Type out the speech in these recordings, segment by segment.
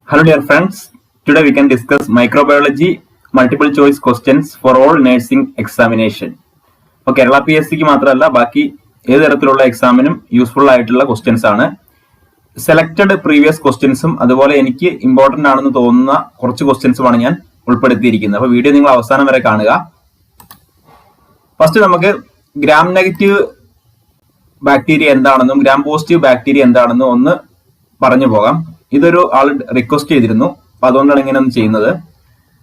Hello dear friends, today we can discuss microbiology multiple choice questions for all nursing examination. അപ്പോൾ കേരള PSCക്ക് മാത്രമല്ല ബാക്കി ഏത് തരത്തിലുള്ള എക്സാമിനും യൂസ്ഫുൾ ആയിട്ടുള്ള ക്വസ്റ്റ്യൻസ് ആണ്. സെലക്ടഡ് പ്രീവിയസ് ക്വസ്റ്റ്യൻസും അതുപോലെ എനിക്ക് ഇമ്പോർട്ടന്റ് ആണെന്ന് തോന്നുന്ന കുറച്ച് ക്വസ്റ്റ്യൻസുമാണ് ഞാൻ ഉൾപ്പെടുത്തിയിരിക്കുന്നത്. അപ്പോൾ വീഡിയോ നിങ്ങൾ അവസാനം വരെ കാണുക. ഫസ്റ്റ് നമുക്ക് ഗ്രാം നെഗറ്റീവ് ബാക്ടീരിയ എന്താണെന്നും ഗ്രാം പോസിറ്റീവ് ബാക്ടീരിയ എന്താണെന്നും ഒന്ന് പറഞ്ഞു പോകാം. ഇതൊരു ആൾ റിക്വസ്റ്റ് ചെയ്തിരുന്നു, അപ്പൊ അതുകൊണ്ടാണ് ഇങ്ങനെ ഒന്ന് ചെയ്യുന്നത്.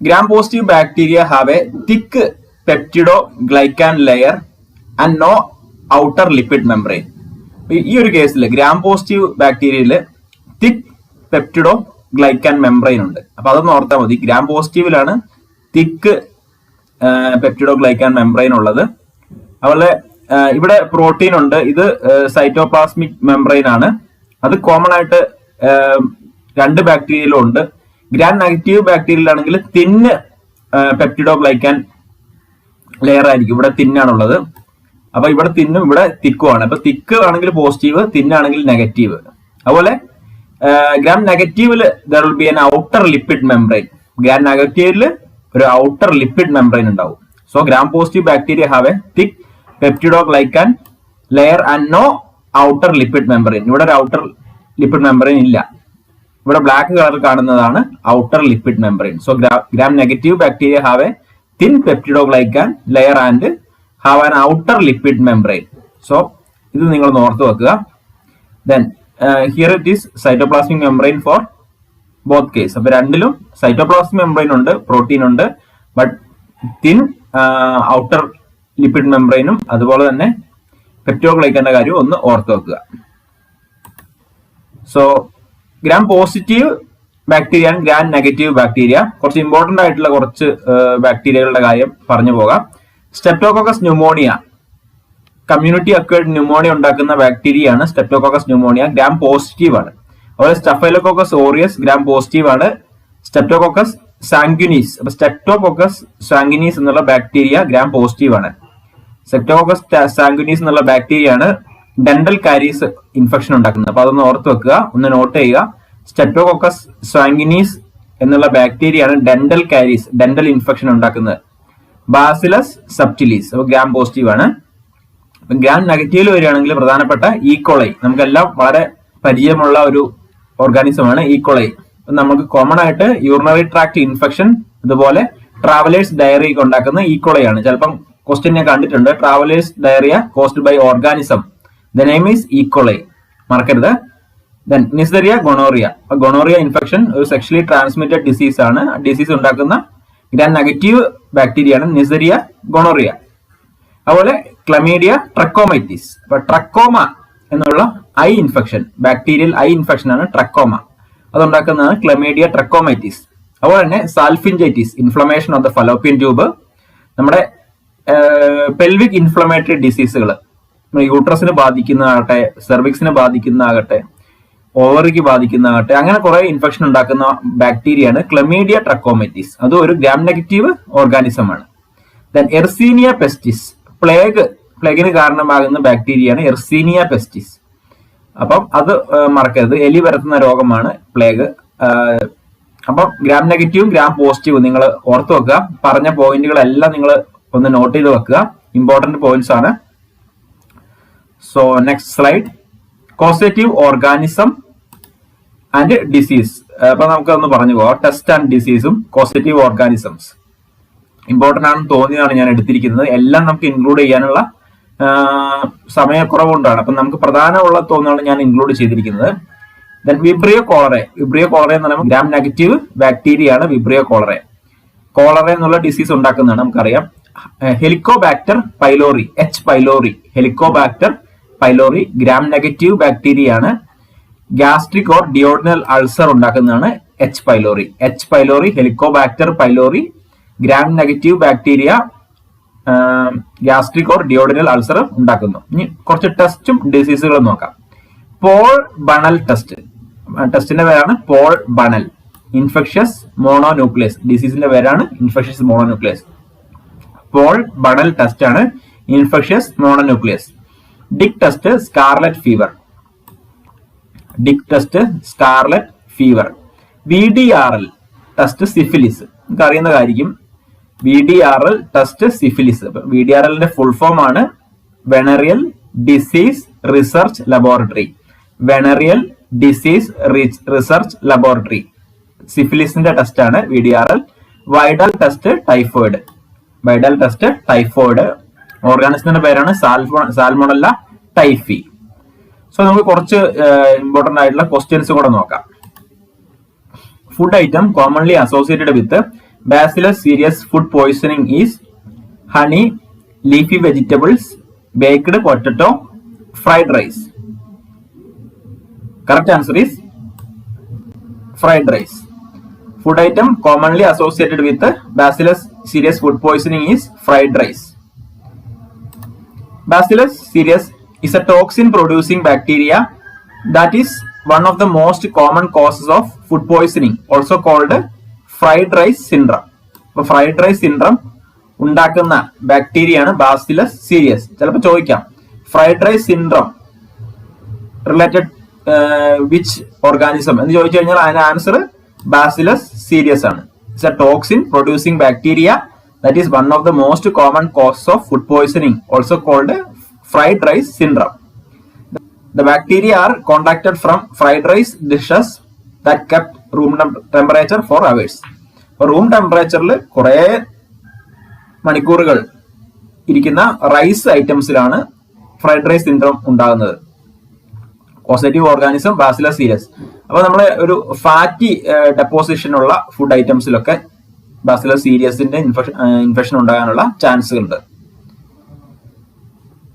Gram positive bacteria have a thick peptidoglycan layer and no outer lipid membrane. ഈ ഒരു കേസിൽ ഗ്രാം പോസിറ്റീവ് ബാക്ടീരിയയിൽ തിക്ക് പെപ്റ്റിഡോ ഗ്ലൈക്കാൻ മെംബ്രെയിൻ ഉണ്ട്. അപ്പൊ അതൊന്ന് ഓർത്താൽ മതി. ഗ്രാം പോസിറ്റീവിലാണ് തിക്ക് പെപ്റ്റിഡോ ഗ്ലൈക്കാൻ മെംബ്രെയിൻ ഉള്ളത്. അതുപോലെ ഇവിടെ പ്രോട്ടീൻ ഉണ്ട്. ഇത് സൈറ്റോപ്ലാസ്മിക് മെംബ്രെയിൻ ആണ്. അത് കോമൺ ആയിട്ട് രണ്ട് ബാക്ടീരിയയിലും ഉണ്ട്. ഗ്രാം നെഗറ്റീവ് ബാക്ടീരിയയിലാണെങ്കിൽ തിന്ന് പെപ്റ്റിഡോ ഗ്ലൈക്കാൻ ലെയർ ആയിരിക്കും. ഇവിടെ തിന്നാണുള്ളത്. അപ്പൊ ഇവിടെ തിന്നും ഇവിടെ തിക്കുമാണ്. അപ്പൊ തിക്ക് ആണെങ്കിൽ പോസിറ്റീവ്, തിന്നാണെങ്കിൽ നെഗറ്റീവ്. അതുപോലെ ഗ്രാം നെഗറ്റീവില് there will be an outer lipid membrane. Gram നെഗറ്റീവില് ഒരു ഔട്ടർ ലിപ്പിഡ് മെംബ്രെയിൻ ഉണ്ടാവും. So gram positive bacteria have a thick peptidoglycan layer and no outer lipid membrane. ഇവിടെ ഒരു ഔട്ടർ ലിപ്പിഡ് മെംബ്രെയിൻ ഇല്ല. ഇവിടെ black colour കാണുന്നതാണ് outer lipid membrane. So gram negative bacteria have a thin peptidoglycan layer and have an outer lipid membrane. So ഇത് നിങ്ങൾ ഓർത്ത് വെക്കുക. Then here it is cytoplasmic membrane for both case. അപ്പൊ രണ്ടിലും cytoplasmic membrane ഉണ്ട്, protein ഉണ്ട്. But thin outer lipid മെംബ്രെയിനും അതുപോലെ തന്നെ പെപ്റ്റിഡോ ഗ്ലൈക്കാന്റെ കാര്യം ഒന്ന് ഓർത്ത് വെക്കുക. So gram positive bacteria and gram negative bacteria. കുറച്ച് ഇമ്പോർട്ടന്റ് ആയിട്ടുള്ള കുറച്ച് ബാക്ടീരിയകളുടെ കാര്യം പറഞ്ഞു പോകാം. Streptococcus pneumonia, community acquired pneumonia ഉണ്ടാക്കുന്ന ബാക്ടീരിയയാണ് സ്ട്രെപ്റ്റോകോക്കസ് ന്യൂമോണിയ. ഗ്രാം പോസിറ്റീവ് ആണ്. അതുപോലെ സ്റ്റഫൈലോകോക്കസ് ഓറിയസ് ഗ്രാം പോസിറ്റീവ് ആണ്. സ്ട്രെപ്റ്റോകോക്കസ് സാങ്ഗ്വിനീസ്, അപ്പൊ സ്ട്രെപ്റ്റോകോക്കസ് സാങ്ഗ്വിനീസ് എന്നുള്ള ബാക്ടീരിയ ഗ്രാം പോസിറ്റീവ് ആണ്. സ്ട്രെപ്റ്റോകോക്കസ് സാങ്ഗ്വിനീസ് എന്നുള്ള ബാക്ടീരിയ ആണ് ഡെന്റൽ കാരീസ് ഇൻഫെക്ഷൻ ഉണ്ടാക്കുന്നത്. അപ്പൊ അതൊന്ന് ഓർത്ത് വെക്കുക, ഒന്ന് നോട്ട് ചെയ്യുക. സ്ട്രെപ്റ്റോകോക്കസ് സാങ്ഗ്വിനീസ് എന്നുള്ള ബാക്ടീരിയ ആണ് ഡെന്റൽ കാരീസ്, ഡെന്റൽ ഇൻഫെക്ഷൻ ഉണ്ടാക്കുന്നത്. ബാസിലസ് സബ്റ്റിലീസ് അപ്പൊ ഗ്രാം പോസിറ്റീവ് ആണ്. ഗ്രാം നെഗറ്റീവിൽ വരികയാണെങ്കിൽ പ്രധാനപ്പെട്ട ഈക്കോളൈ, നമുക്കെല്ലാം വളരെ പരിചയമുള്ള ഒരു ഓർഗാനിസമാണ് ഈക്കോളൈ. നമുക്ക് കോമൺ ആയിട്ട് യൂറിനറി ട്രാക്ട് ഇൻഫെക്ഷൻ അതുപോലെ ട്രാവലേഴ്സ് ഡയറി ഒക്കെ ഉണ്ടാക്കുന്ന ഈക്കോളൈ ആണ്. ചിലപ്പം ക്വസ്റ്റ്യൻ ഞാൻ കണ്ടിട്ടുണ്ട്, travellers diarrhoea caused by organism. The name is E coli, മറക്കരുത്. Then Neisseria gonorrhoea, gonorrhoea infection ഒരു സെക്ഷലി ട്രാൻസ്മിറ്റഡ് ഡിസീസ് ആണ്. ഡിസീസ് ഉണ്ടാക്കുന്ന ഗ്രാം നെഗറ്റീവ് ബാക്ടീരിയ ആണ് നിസെറിയ ഗൊണോറിയ. അതുപോലെ ക്ലമീഡിയ ട്രക്കോമൈറ്റിസ്, അപ്പൊ ട്രക്കോമ എന്നുള്ള eye infection, bacterial eye infection ആണ് ട്രക്കോമ. അതുണ്ടാക്കുന്നതാണ് ക്ലമീഡിയ ട്രക്കോമൈറ്റിസ്. അതുപോലെ തന്നെ salpingitis, inflammation of the fallopian tube. നമ്മുടെ പെൽവിക് ഇൻഫ്ലമേറ്ററി ഡിസീസുകൾ യൂട്രസിന് ബാധിക്കുന്നതാകട്ടെ, സെർവിക്സിനെ ബാധിക്കുന്നതാകട്ടെ, ഓവറിക്ക് ബാധിക്കുന്നതാകട്ടെ, അങ്ങനെ കുറെ ഇൻഫെക്ഷൻ ഉണ്ടാക്കുന്ന ബാക്ടീരിയയാണ് ക്ലമീഡിയ ട്രക്കോമൈറ്റിസ്. അതും ഒരു ഗ്രാം നെഗറ്റീവ് ഓർഗാനിസം ആണ്. ദെൻ എർസീനിയ പെസ്റ്റിസ്, പ്ലേഗിന് കാരണമാകുന്ന ബാക്ടീരിയയാണ് എർസീനിയ പെസ്റ്റിസ്. അപ്പം അത് മറക്കരുത്, എലി പരത്തുന്ന രോഗമാണ് പ്ലേഗ്. അപ്പം ഗ്രാം നെഗറ്റീവും ഗ്രാം പോസിറ്റീവും നിങ്ങൾ ഓർത്തു വെക്കുക. പറഞ്ഞ പോയിന്റുകളെല്ലാം നിങ്ങൾ ഒന്ന് നോട്ട് ചെയ്ത് വെക്കുക, ഇമ്പോർട്ടന്റ് പോയിന്റ്സ് ആണ്. So next slide, causative organism and disease. അപ്പൊ നമുക്കൊന്ന് പറഞ്ഞു പോകാം. ടെസ്റ്റ് ആൻഡ് ഡിസീസും കോസേറ്റീവ് ഓർഗാനിസംസ് ഇമ്പോർട്ടന്റ് ആണെന്ന് തോന്നിയാണ് ഞാൻ എടുത്തിരിക്കുന്നത്. എല്ലാം നമുക്ക് ഇൻക്ലൂഡ് ചെയ്യാനുള്ള സമയക്കുറവുകൊണ്ടാണ്. അപ്പൊ നമുക്ക് പ്രധാനമുള്ള തോന്നാണ് ഞാൻ ഇൻക്ലൂഡ് ചെയ്തിരിക്കുന്നത്. Then Vibrio cholerae, Vibrio cholerae എന്ന് പറയുമ്പോൾ ഗ്രാം നെഗറ്റീവ് ബാക്ടീരിയ ആണ് വിബ്രിയോ കോളറെ. കോളറ എന്നുള്ള ഡിസീസ് ഉണ്ടാക്കുന്നതാണ് നമുക്കറിയാം. Helicobacter pylori, H pylori, Helicobacter pylori gram negative bacteria ആണ്. ഗ്യാസ്ട്രിക് ഓർ ഡിയോഡിനൽ അൾസർ ഉണ്ടാക്കുന്നതാണ് H pylori. H pylori, Helicobacter pylori gram negative bacteria gastric or duodenal ulcer ഉണ്ടാക്കുന്നു. ഇനി കുറച്ച് ടെസ്റ്റും ഡിസീസുകളും നോക്കാം. പോൾ ബണൽ ടെസ്റ്റ്, ടെസ്റ്റിന്റെ പേരാണ് പോൾ ബണൽ. ഇൻഫെക്ഷ്യസ് മോണോന്യൂക്ലിയസ്, ഡിസീസിന്റെ പേരാണ് infectious mononucleosis. Paul Bunnell test ആണ് infectious mononucleosis. Dick test scarlet fever, Dick test scarlet fever. VDRL test syphilis നമുക്ക് അറിയുന്ന കാര്യം. VDRL test syphilis. VDRLന്റെ ഫുൾ ഫോം ആണ് venereal disease research laboratory. Venereal disease research laboratory. സിഫിലിസിന്റെ test ആണ് VDRL. Widal test typhoid. Widal test typhoid. ഓർഗാനിസത്തിന്റെ പേരാണ് salmonella typhi. So നമുക്ക് കുറച്ച് ഇമ്പോർട്ടന്റ് ആയിട്ടുള്ള ക്വസ്റ്റ്യൻസ് കൂടെ നോക്കാം. Food item commonly associated with Bacillus cereus food poisoning is honey, leafy vegetables, baked potato, fried rice. Correct answer is fried rice. Food item commonly associated with Bacillus cereus food poisoning is fried rice. Bacillus cereus is a toxin producing bacteria that is one of the most common causes of food poisoning, also called fried rice syndrome. അപ്പോൾ fried rice syndrome ഉണ്ടാക്കുന്ന ബാക്ടീരിയയാണ് Bacillus cereus. ചിലപ്പോൾ ചോദിക്കാം fried rice syndrome related which organism എന്ന് ചോദിച്ചു കഴിഞ്ഞാൽ അതിന്റെ answer Bacillus cereus ആണ്. It's a toxin producing bacteria that is one of the most common causes of food poisoning, also called fried rice syndrome. The bacteria are contacted from fried rice dishes that kept room temperature for hours. Room ടെമ്പറേച്ചറിൽ കുറെ മണിക്കൂറുകൾ ഇരിക്കുന്ന rice ഐറ്റംസിലാണ് fried rice syndrome ഉണ്ടാകുന്നത്. Positive organism bacillus cereus. അപ്പൊ നമ്മളെ ഒരു fatty deposition ഉള്ള ഫുഡ് ഐറ്റംസിലൊക്കെ ബാസിലസ് സീരിയസിന്റെ ഇൻഫെക്ഷൻ ഉണ്ടാകാനുള്ള ചാൻസ് ഉണ്ട്.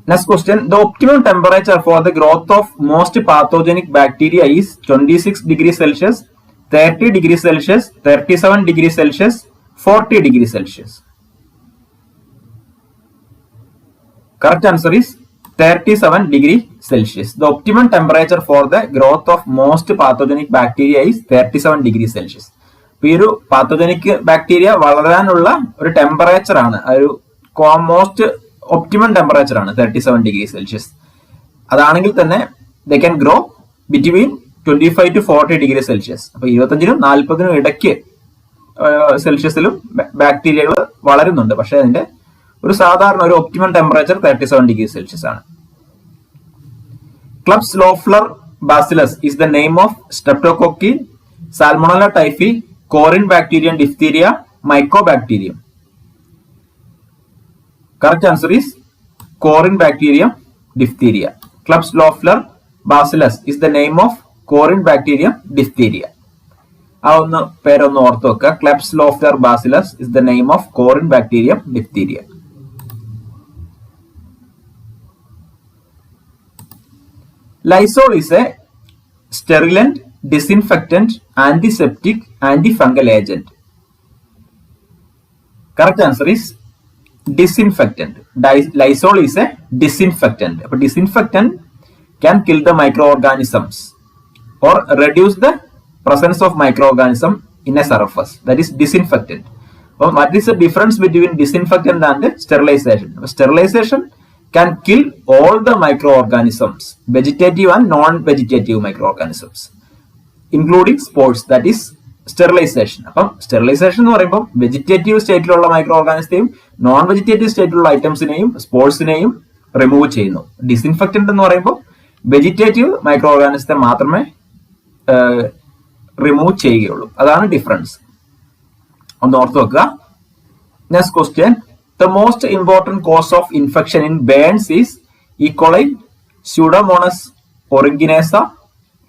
Next question. The optimum temperature for the growth of most pathogenic bacteria is 26 degree Celsius, 30 degree Celsius, 37 degree Celsius, 40 degree Celsius. Correct answer is 37 degree Celsius. The optimum temperature for the growth of most pathogenic bacteria is 37 degree Celsius. ഈ ഒരു pathogenic bacteria വളരാനുള്ള ഒരു temperature ആണ്, ഒരു most optimum temperature ആണ് 37 degree Celsius. അതാണെങ്കിൽ തന്നെ they can grow between 25 to 40 degree Celsius. അപ്പൊ 25നും 40നും ഇടയ്ക്ക് സെൽഷ്യസിലും ബാക്ടീരിയകൾ വളരുന്നുണ്ട്. പക്ഷെ അതിന്റെ ഒരു സാധാരണ ഒരു ഒപ്റ്റിമം ടെമ്പറേച്ചർ 37 ഡിഗ്രി സെൽഷ്യസ് ആണ്. Klebs bacillus is the name of streptococci, salmonella typhi, corynebacterium diphtheria, mycobacterium. Correct answer is corynebacterium diphtheria. Klebs Loeffler bacillus is the name of corynebacterium diphtheria. ആ ഒന്ന് പേരൊന്ന് ഓർത്ത് വെക്കുക. Klebs Loeffler bacillus is the name of corynebacterium diphtheria. Lysol is a sterilant, disinfectant, antiseptic, antifungal agent. Correct answer is disinfectant. Lysol is a disinfectant. But disinfectant can kill the microorganisms or reduce the presence of microorganism in a surface. That is disinfectant. Well, what is the difference between disinfectant and sterilization? Sterilization can kill all the microorganisms, vegetative and non-vegetative microorganisms, including spores. That is sterilization. അപ്പം sterilisation എന്ന് പറയുമ്പോൾ vegetative സ്റ്റേറ്റിലുള്ള micro ഓർഗാനിസത്തെയും non vegetative സ്റ്റേറ്റിലുള്ള ഐറ്റംസിനെയും സ്പോർട്സിനെയും remove ചെയ്യുന്നു. Disinfectant എന്ന് പറയുമ്പോൾ വെജിറ്റേറ്റീവ് മൈക്രോ ഓർഗാനിസത്തെ മാത്രമേ റിമൂവ് ചെയ്യുകയുള്ളൂ. അതാണ് ഡിഫറൻസ്. ഒന്ന് ഓർത്ത് വെക്കുക. Next question. The most important cause of infection in burns is E. coli, Pseudomonas aeruginosa,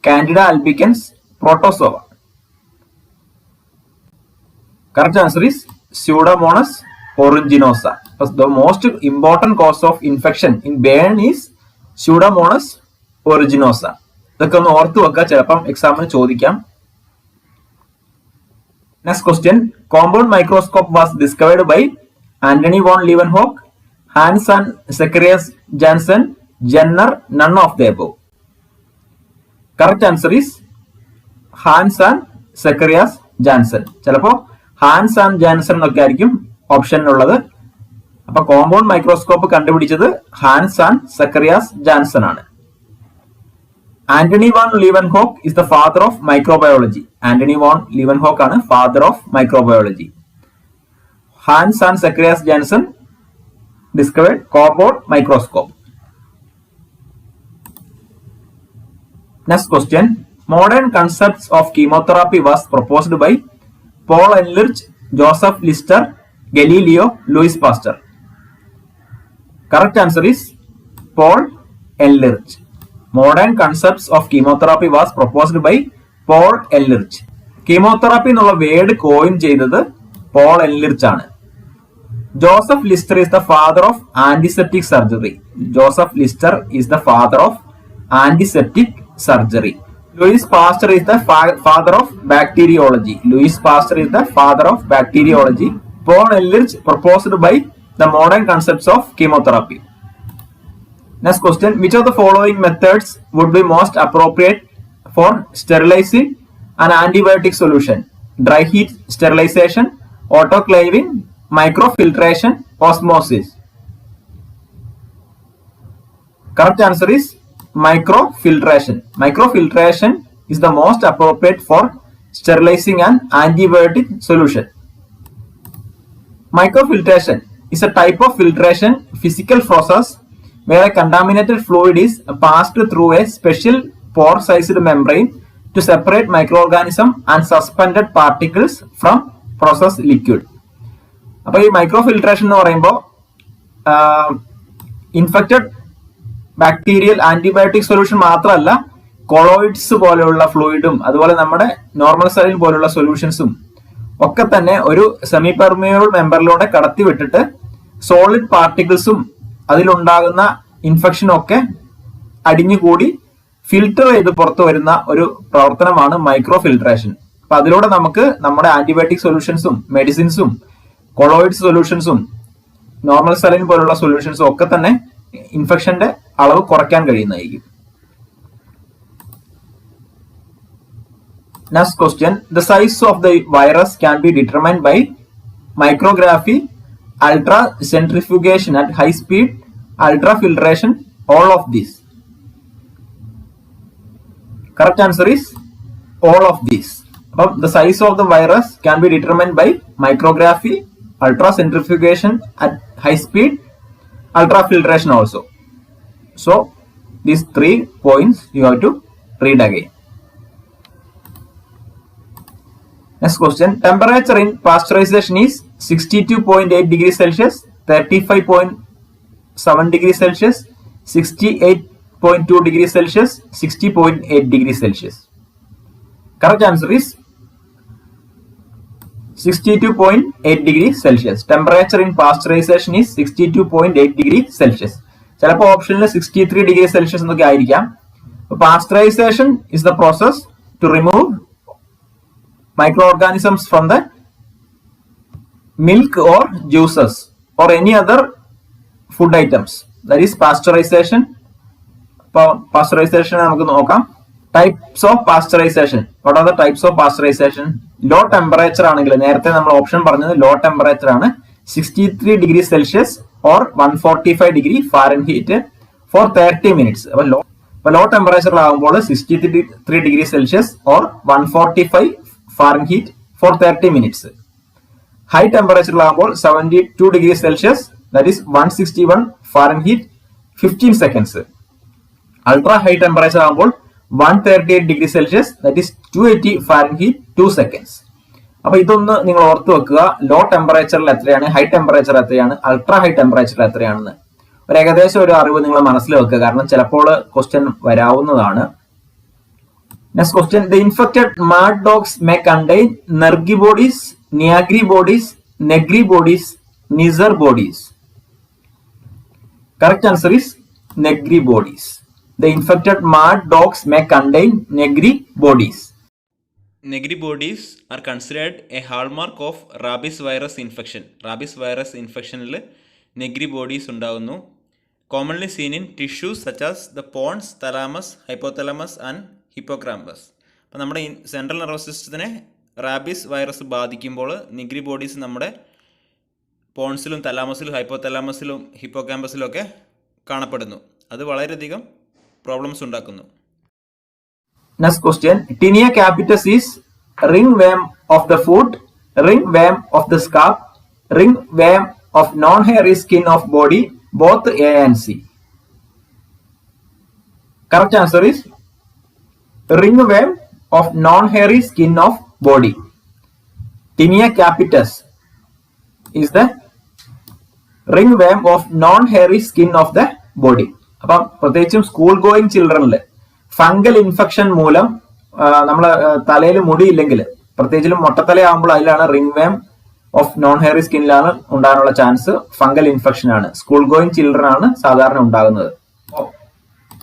Candida albicans, Protozoa. Correct answer is Pseudomonas aeruginosa. The most important cause of infection in burn is Pseudomonas aeruginosa. ഇതൊക്കെ ഒന്ന് ഓർത്തു വെക്കുക, ചിലപ്പം എക്സാമിന് ചോദിക്കാം. Next question. Compound microscope was discovered by Antony von Leeuwenhoek, Hans and Zacharias Janssen, Jenner, none of the above. Correct answer is Hans and Zacharias Janssen. ചിലപ്പോ Hans and Jansen എന്നൊക്കെ ആയിരിക്കും ഓപ്ഷനിലുള്ളത്. അപ്പൊ കോമ്പൗണ്ട് മൈക്രോസ്കോപ്പ് കണ്ടുപിടിച്ചത് Hans and Zacharias Jansen ആണ്. Antony van Leeuwenhoek is the father of microbiology. Antony van Leeuwenhoek ആണ് father of microbiology. Hans and Zacharias Janssen discovered cardboard microscope. Next question. Modern concepts of chemotherapy was proposed by Paul Ehrlich, Joseph Lister, Galileo, Louis Pasteur. Correct answer is Paul Ehrlich. Modern concepts of chemotherapy was proposed by Paul Ehrlich. Chemotherapy എന്നുള്ള word coin ചെയ്തത് Paul എൻലിർച്ച് ആണ്. Joseph Lister is the father of antiseptic surgery. Joseph Lister is the father of antiseptic surgery. Louis Pasteur is the father of bacteriology. Louis Pasteur is the father of bacteriology. Paul Ehrlich proposed by the modern concepts of chemotherapy. Next question. Which of the following methods would be most appropriate for sterilizing an antibiotic solution? Dry heat sterilization, autoclaving, microfiltration, osmosis. Correct answer is microfiltration. Microfiltration is the most appropriate for sterilizing an antibiotic solution. Microfiltration is a type of filtration physical process where a contaminated fluid is passed through a special pore-sized membrane to separate microorganisms and suspended particles from processed liquid. അപ്പോൾ ഈ മൈക്രോഫിൽട്രേഷൻ എന്ന് പറയുമ്പോൾ infected bacterial antibiotic solution മാത്രമല്ല, colloids പോലെയുള്ള ഫ്ലൂയിഡും അതുപോലെ നമ്മുടെ normal saline പോലെയുള്ള സൊല്യൂഷൻസും ഒക്കെ തന്നെ ഒരു സെമി പെർമിയബിൾ മെമ്പറിലൂടെ കടത്തി വിട്ടിട്ട് സോളിഡ് പാർട്ടിക്കിൾസും അതിലുണ്ടാകുന്ന ഇൻഫെക്ഷനും ഒക്കെ അടിഞ്ഞുകൂടി ഫിൽട്ടർ ചെയ്ത് പുറത്തു വരുന്ന ഒരു പ്രവർത്തനമാണ് മൈക്രോഫിൽട്രേഷൻ. അപ്പൊ അതിലൂടെ നമുക്ക് നമ്മുടെ ആന്റിബയോട്ടിക് സൊല്യൂഷൻസും മെഡിസിൻസും കൊളോയിഡ് സൊല്യൂഷൻസും നോർമൽ സലൈൻ പോലുള്ള സൊല്യൂഷൻസും ഒക്കെ തന്നെ ഇൻഫെക്ഷന്റെ അളവ് കുറയ്ക്കാൻ കഴിയുന്നതായിരിക്കും. Next question. The size of the virus can be determined by micrography, ultracentrifugation at high speed, ultrafiltration, all of these. Correct answer is all of these. The size of the virus can be determined by micrography, ultracentrifugation at high speed, ultrafiltration also. So these 3 points you have to read again. Next question. Temperature in pasteurization is 62.8 degrees Celsius, 35.7 degrees Celsius, 68.2 degrees Celsius, 60.8 degrees Celsius. Correct answer is 62.8 degrees Celsius. Temperature in pasteurization is 62.8 degrees Celsius. ചിലപ്പോൾ ഓപ്ഷനിൽ 63 degree Celsius എന്നൊക്കെ ആയിരിക്കാം. Pasteurisation is the process to remove microorganisms from the milk or juices or any other food items. That is pasteurization. Pasteurization നമുക്ക് നോക്കാം. Types of pasteurization. What are the types of pasteurization? Low temperature ആണെങ്കിൽ നേരത്തെ നമ്മൾ option പറഞ്ഞത് law temperature ആണ്, 63 degree Celsius or 145 degree Fahrenheit for 30 minutes. അപ്പോൾ low ടെമ്പറേച്ചറിലാകുമ്പോൾ 63 degree Celsius or 145 Fahrenheit for 30 minutes. High temperature level 72 degrees Celsius, that is 161 Fahrenheit 15 seconds. Ultra high temperature level 138 degrees Celsius, that is 280 Fahrenheit 2 seconds. അപ്പോൾ ഇതൊന്ന് നിങ്ങൾ ഓർത്ത് വെക്കുക. Law ടെമ്പറേച്ചറിൽ എത്രയാണ്, high temperature എത്രയാണ്, അൾട്രാ ഹൈ ടെമ്പറേച്ചർ എത്രയാണെന്ന് ഏകദേശം ഒരു അറിവ് നിങ്ങൾ മനസ്സിൽ വെക്കുക, കാരണം ചിലപ്പോൾ question വരാവുന്നതാണ്. Next question. The infected mad dogs may contain Nergi bodies, Niagri bodies, Negri bodies, Nizer bodies. Correct answer is Negri bodies. The infected mad dogs may contain Negri bodies. Negri bodies are considered a hallmark of rabies virus infection. Rabies virus infection il Negri bodies undagunnu. Commonly seen in tissues such as the pons, thalamus, hypothalamus and hippocampus. അപ്പോൾ നമ്മുടെ central nervous സിസ്റ്റത്തിനെ rabies virus ബാധിക്കുമ്പോൾ Negri bodies നമ്മുടെ പോൺസിലും തലാമസിലും ഹൈപ്പോതലാമസിലും ഹിപ്പോക്രാമ്പസിലും ഒക്കെ കാണപ്പെടുന്നു. അത് വളരെയധികം പ്രോബ്ലംസ് ഉണ്ടാക്കുന്നു. Next question. Tinea capitis is ringworm of the foot, ringworm of the scalp, ringworm of non-hairy skin of body, both A and C. Correct answer is ringworm of non-hairy skin of body. Tinea capitis is the ringworm of non-hairy skin of the body. അപ്പം പ്രത്യേകിച്ചും school going ചിൽഡ്രനില് fungal infection മൂലം നമ്മളെ തലയിൽ മുടിയില്ലെങ്കിൽ, പ്രത്യേകിച്ചും മൊട്ടത്തലയാകുമ്പോൾ അതിലാണ് ring of non hairy സ്കിന്നിലാണ് ഉണ്ടാകാനുള്ള chance. Fungal infection ആണ്. School going children ആണ് സാധാരണ ഉണ്ടാകുന്നത്.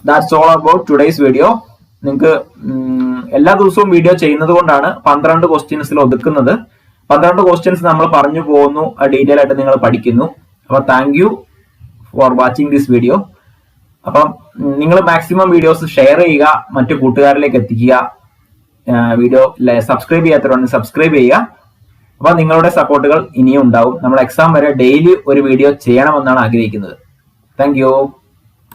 That's all about today's video. നിങ്ങൾക്ക് എല്ലാ ദിവസവും വീഡിയോ ചെയ്യുന്നത് കൊണ്ടാണ് 12 ക്വസ്റ്റ്യൻസിൽ ഒതുക്കുന്നത്. 12 ക്വസ്റ്റ്യൻസ് നമ്മൾ പറഞ്ഞു പോകുന്നു, ഡീറ്റെയിൽ ആയിട്ട് നിങ്ങൾ പഠിക്കുന്നു. അപ്പൊ thank you for watching this video. അപ്പം നിങ്ങൾ മാക്സിമം വീഡിയോസ് ഷെയർ ചെയ്യുക, മറ്റു കൂട്ടുകാരിലേക്ക് എത്തിക്കുക. വീഡിയോ സബ്സ്ക്രൈബ് ചെയ്യാത്തവരുണ്ടെങ്കിൽ സബ്സ്ക്രൈബ് ചെയ്യുക. അപ്പൊ നിങ്ങളുടെ സപ്പോർട്ടുകൾ ഇനിയും ഉണ്ടാവും. നമ്മൾ എക്സാം വരെ ഡെയിലി ഒരു വീഡിയോ ചെയ്യണമെന്നാണ് ആഗ്രഹിക്കുന്നത്. Thank you.